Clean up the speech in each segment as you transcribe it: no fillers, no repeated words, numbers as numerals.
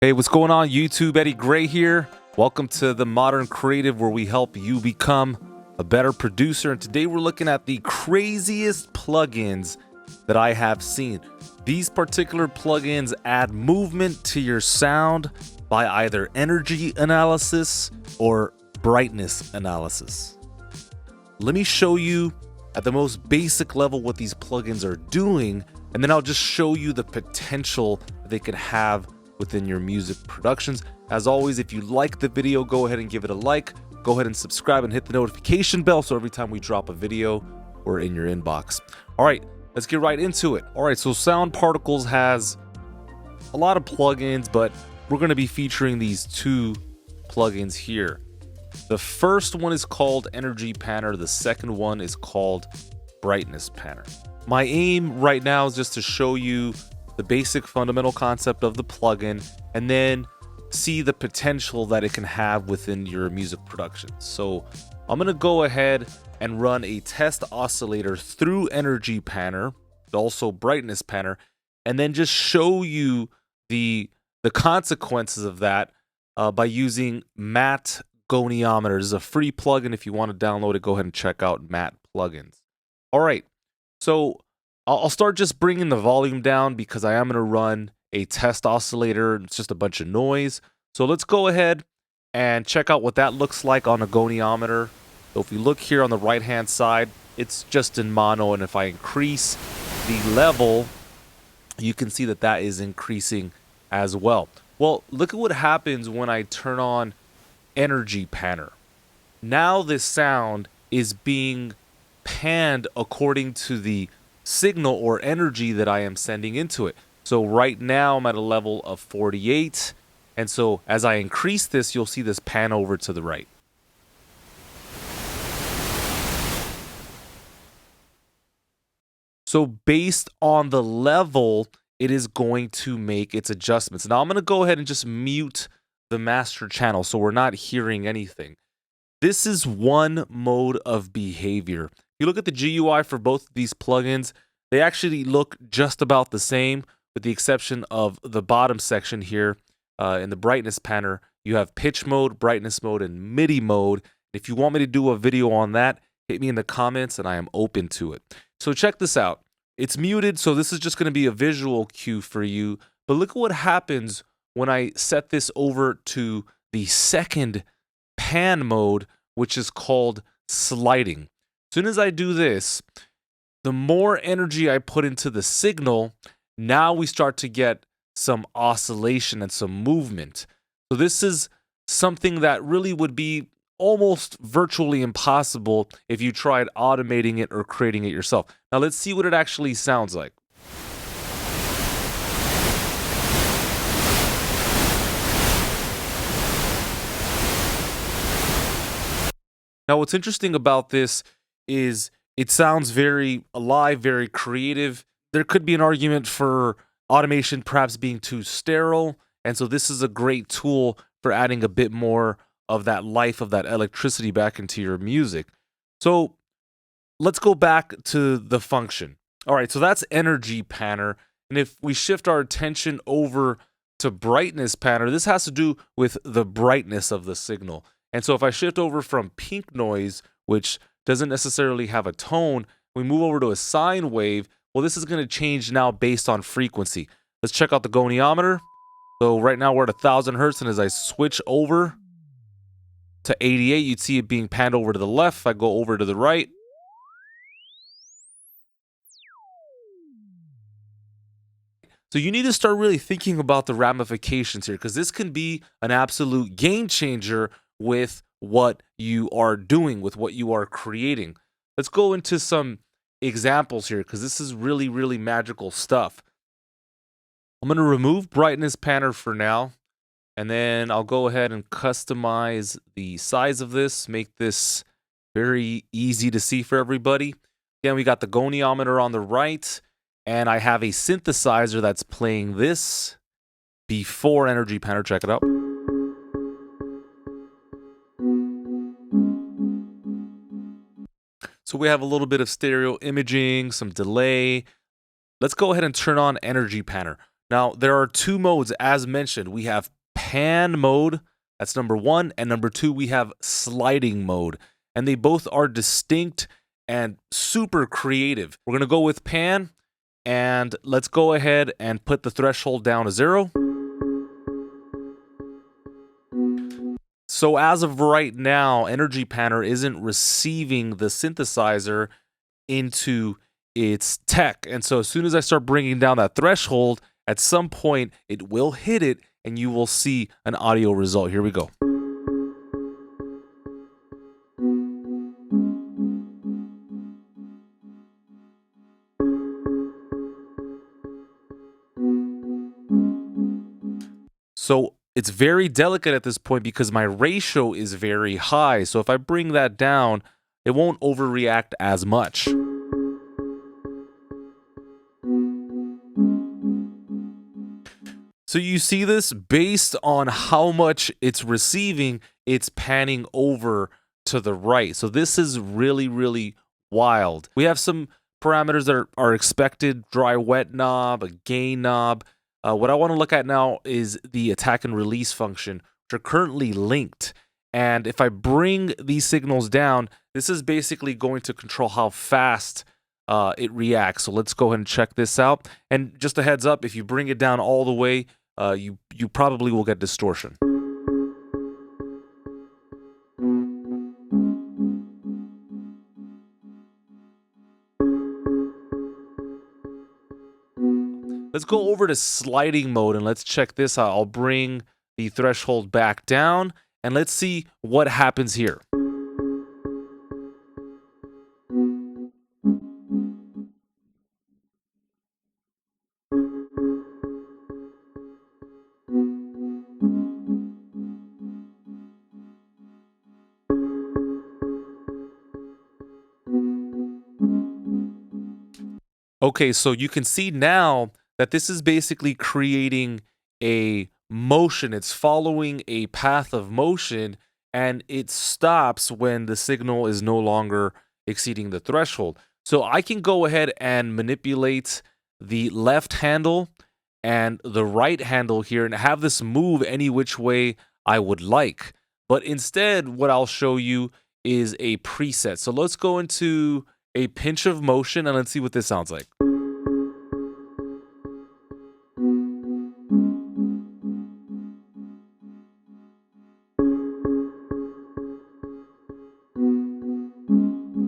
Hey, what's going on YouTube? Eddie Gray here. Welcome to the Modern Creative, where we help you become a better producer. And today we're looking at the craziest plugins that I have seen. These particular plugins add movement to your sound by either energy analysis or brightness analysis. Let me show you at the most basic level what these plugins are doing, and then I'll just show you the potential they can have within your music productions. As always, if you like the video, go ahead and give it a like. Go ahead and subscribe and hit the notification bell so every time we drop a video, we're in your inbox. All right, let's get right into it. All right, so Sound Particles has a lot of plugins, but we're going to be featuring these two plugins here. The first one is called Energy Panner. The second one is called Brightness Panner. My aim right now is just to show you the basic fundamental concept of the plugin and then see the potential that it can have within your music production. So I'm going to go ahead and run a test oscillator through Energy Panner, also Brightness Panner, and then just show you the consequences of that by using Matte Goniometer. This is a free plugin. If you want to download it, go ahead and check out Matte Plugins. All right, so I'll start just bringing the volume down because I am going to run a test oscillator. It's just a bunch of noise. So let's go ahead and check out what that looks like on a goniometer. So if you look here on the right hand side, it's just in mono, and if I increase the level, you can see that that is increasing as well. Well, look at what happens when I turn on Energy Panner. Now this sound is being panned according to the signal or energy that I am sending into it. So right now I'm at a level of 48, and so as I increase this, you'll see this pan over to the right. So based on the level, it is going to make its adjustments. Now I'm going to go ahead and just mute the master channel so we're not hearing anything. This is one mode of behavior. You look at the GUI for both of these plugins, they actually look just about the same, with the exception of the bottom section here in the brightness panner. You have pitch mode, brightness mode, and MIDI mode. If you want me to do a video on that, hit me in the comments and I am open to it. So check this out. It's muted, so this is just going to be a visual cue for you. But look at what happens when I set this over to the second pan mode, which is called sliding. As soon as I do this, the more energy I put into the signal, now we start to get some oscillation and some movement. So this is something that really would be almost virtually impossible if you tried automating it or creating it yourself. Now let's see what it actually sounds like. Now what's interesting about this is it sounds very alive, very creative. There could be an argument for automation perhaps being too sterile, and so this is a great tool for adding a bit more of that life, of that electricity back into your music. So let's go back to the function. All right, so that's Energy Panner, and if we shift our attention over to Brightness Panner, this has to do with the brightness of the signal. And so if I shift over from pink noise, which doesn't necessarily have a tone, we move over to a sine wave, well, this is going to change now based on frequency. Let's check out the goniometer. So right now we're at 1,000 hertz, and as I switch over to 88, you'd see it being panned over to the left. If I go over to the right, so you need to start really thinking about the ramifications here, because this can be an absolute game changer with what you are doing, with what you are creating. Let's go into some examples here, because this is really, really magical stuff. I'm going to remove Brightness Panner for now, and then I'll go ahead and customize the size of this, make this very easy to see for everybody. Again, we got the goniometer on the right, and I have a synthesizer that's playing this before Energy Panner. Check it out. So we have a little bit of stereo imaging, some delay. Let's go ahead and turn on Energy Panner. Now, there are two modes as mentioned. We have pan mode, that's number one, and number two, we have sliding mode. And they both are distinct and super creative. We're gonna go with pan, and let's go ahead and put the threshold down to 0. So as of right now, Energy Panner isn't receiving the synthesizer into its tech. And so as soon as I start bringing down that threshold, at some point it will hit it and you will see an audio result. Here we go. So it's very delicate at this point because my ratio is very high. So if I bring that down, it won't overreact as much. So you see this, based on how much it's receiving, it's panning over to the right. So this is really, really wild. We have some parameters that are expected: dry wet knob, a gain knob. What I want to look at now is the attack and release function, which are currently linked. And if I bring these signals down, this is basically going to control how fast it reacts. So let's go ahead and check this out. And just a heads up, if you bring it down all the way, you probably will get distortion. Let's go over to sliding mode and let's check this out. I'll bring the threshold back down and let's see what happens here. Okay, so you can see now that this is basically creating a motion. It's following a path of motion, and it stops when the signal is no longer exceeding the threshold. So I can go ahead and manipulate the left handle and the right handle here and have this move any which way I would like. But instead, what I'll show you is a preset. So let's go into a pinch of motion and let's see what this sounds like.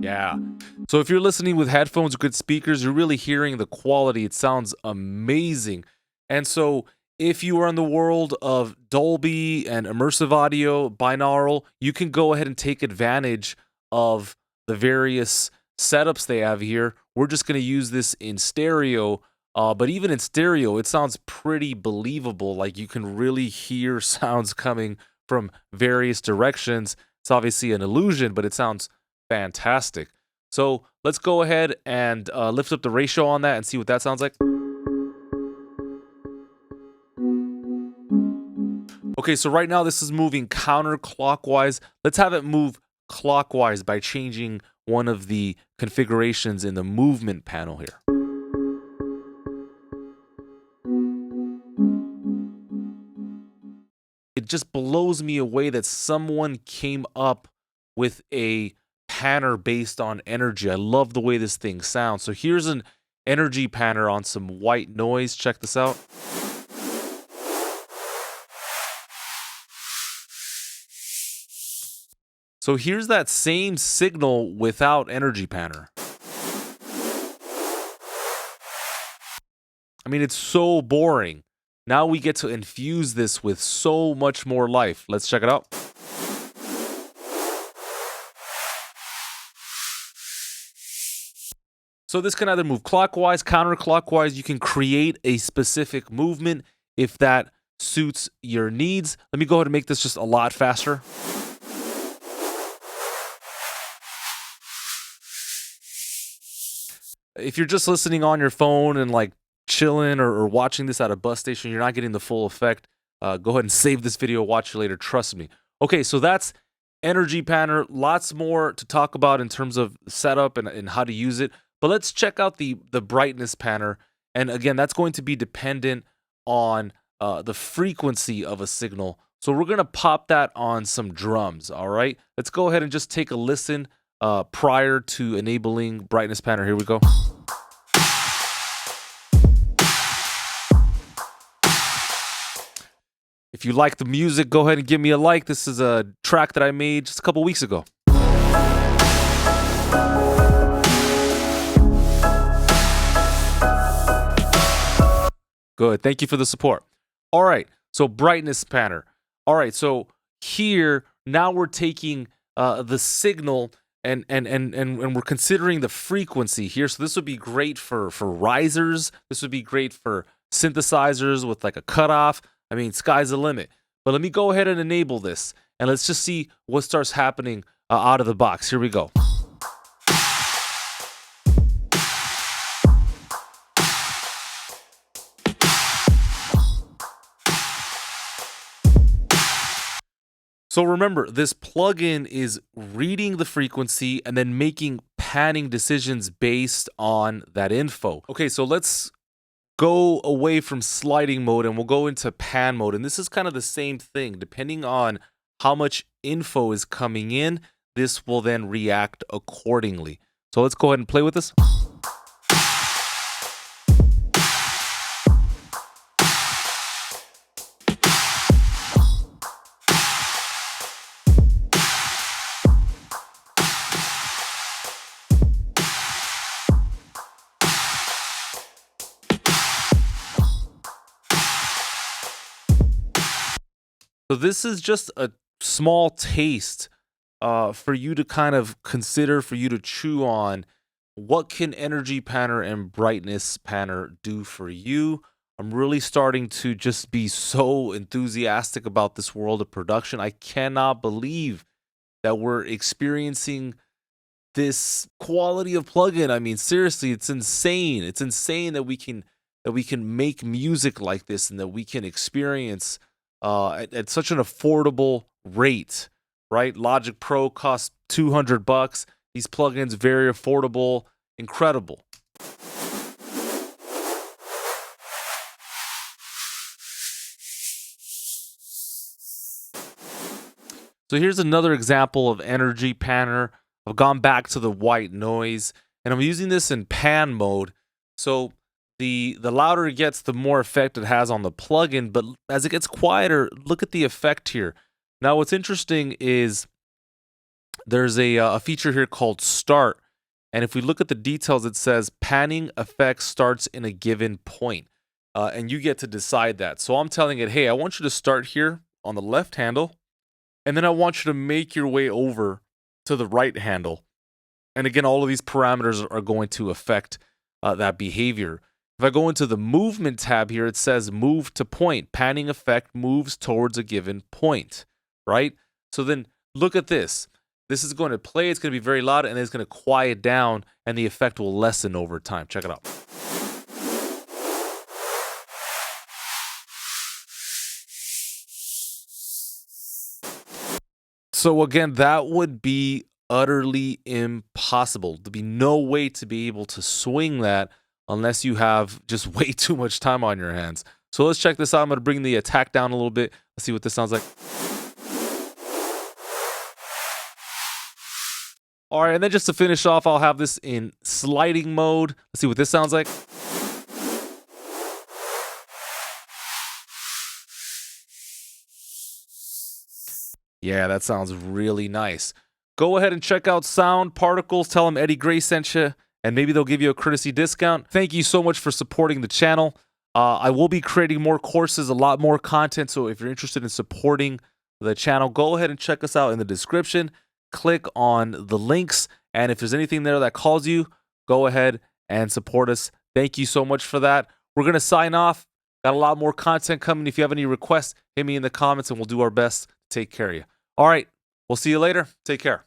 Yeah. So if you're listening with headphones or good speakers, you're really hearing the quality. It sounds amazing. And so if you are in the world of Dolby and immersive audio, binaural, you can go ahead and take advantage of the various setups they have here. We're just going to use this in stereo, but even in stereo, it sounds pretty believable. Like you can really hear sounds coming from various directions. It's obviously an illusion, but it sounds fantastic. So let's go ahead and lift up the ratio on that and see what that sounds like. Okay, so right now this is moving counterclockwise. Let's have it move clockwise by changing one of the configurations in the movement panel here. It just blows me away that someone came up with a panner based on energy. I love the way this thing sounds. So here's an energy panner on some white noise. Check this out. So here's that same signal without energy panner. I mean, it's so boring. Now we get to infuse this with so much more life. Let's check it out. So this can either move clockwise, counterclockwise. You can create a specific movement if that suits your needs. Let me go ahead and make this just a lot faster. If you're just listening on your phone and like chilling or watching this at a bus station, you're not getting the full effect. Go ahead and save this video, watch it later, trust me. Okay, so that's Energy Panner. Lots more to talk about in terms of setup and how to use it. But let's check out the brightness panner. And again, that's going to be dependent on the frequency of a signal. So we're going to pop that on some drums, all right? Let's go ahead and just take a listen prior to enabling brightness panner. Here we go. If you like the music, go ahead and give me a like. This is a track that I made just a couple weeks ago. Good. Thank you for the support. All right. So brightness panner. All right. So here now we're taking the signal and we're considering the frequency here. So this would be great for risers. This would be great for synthesizers with like a cutoff. I mean, sky's the limit. But let me go ahead and enable this, and let's just see what starts happening out of the box. Here we go. So remember, this plugin is reading the frequency and then making panning decisions based on that info. Okay, so let's go away from sliding mode and we'll go into pan mode. And this is kind of the same thing. Depending on how much info is coming in, this will then react accordingly. So let's go ahead and play with this. So this is just a small taste for you to kind of consider, for you to chew on. What can energy panner and brightness panner do for you? I'm really starting to just be so enthusiastic about this world of production. I cannot believe that we're experiencing this quality of plugin. I mean, seriously, it's insane. It's insane that we can make music like this and that we can experience at such an affordable rate, right? Logic Pro costs $200. These plugins very affordable, incredible. So here's another example of energy panner. I've gone back to the white noise, and I'm using this in pan mode. So the louder it gets, the more effect it has on the plugin. But as it gets quieter, look at the effect here. Now, what's interesting is there's a feature here called Start. And if we look at the details, it says panning effect starts in a given point. And you get to decide that. So I'm telling it, hey, I want you to start here on the left handle. And then I want you to make your way over to the right handle. And again, all of these parameters are going to affect that behavior. If I go into the movement tab here, it says move to point. Panning effect moves towards a given point, right? So then look at this. This is going to play. It's going to be very loud, and then it's going to quiet down, and the effect will lessen over time. Check it out. So again, that would be utterly impossible. There'd be no way to be able to swing that unless you have just way too much time on your hands. So let's check this out. I'm going to bring the attack down a little bit. Let's see what this sounds like. All right, and then just to finish off, I'll have this in sliding mode. Let's see what this sounds like. Yeah, that sounds really nice. Go ahead and check out Sound Particles. Tell them Eddie Gray sent you, and maybe they'll give you a courtesy discount. Thank you so much for supporting the channel. I will be creating more courses, a lot more content, so if you're interested in supporting the channel, go ahead and check us out in the description. Click on the links, and if there's anything there that calls you, go ahead and support us. Thank you so much for that. We're going to sign off. Got a lot more content coming. If you have any requests, hit me in the comments, and we'll do our best to take care of you. All right, we'll see you later. Take care.